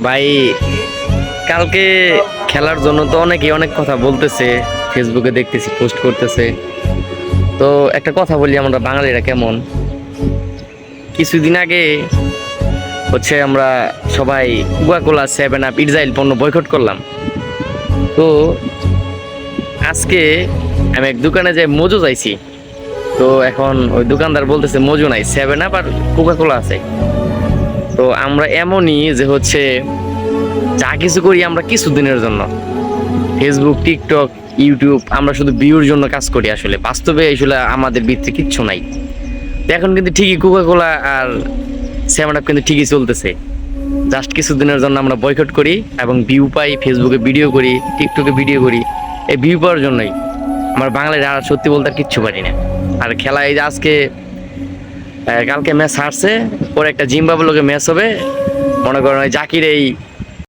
ভাই কালকে খেলার জন্য তো অনেকেই অনেক কথা বলতেছে, ফেসবুকে দেখতেছি পোস্ট করতেছে। তো একটা কথা বলি, আমরা বাঙালিরা কেমন, কিছুদিন আগে হচ্ছে আমরা সবাই কোকা কোলা, সেভেন আপ, ইটজাইল পণ্য বয়কট করলাম। তো আজকে আমি এক দোকানে যাই, মজু চাইছি। তো এখন ওই দোকানদার বলতেছে মজু নাই, সেভেন আপ আর কোকা কোলা আছে। তো আমরা এমনই যে হচ্ছে যা কিছু করি আমরা কিছুদিনের জন্য, ফেসবুক, টিকটক, ইউটিউব, আমরা শুধু ভিউর জন্য কাজ করি। আসলে বাস্তবে আসলে আমাদের ভিতরে কিচ্ছু নাই। তো এখন কিন্তু ঠিকই কোকা কোলা আর সেভেন আপ কিন্তু ঠিকই চলতেছে। জাস্ট কিছুদিনের জন্য আমরা বয়কট করি এবং ভিউ পাই, ফেসবুকে ভিডিও করি, টিকটকে ভিডিও করি, এই ভিউ পাওয়ার জন্যই। আমার বাংলায় আর সত্যি বলতে আর কিচ্ছু পারি না। আর খেলা এই যে আজকে কালকে ম্যাচ হারছে, পরে একটা জিম্বাবুয়ে লোকে ম্যাচ হবে, মনে করেন ওই জাকির এই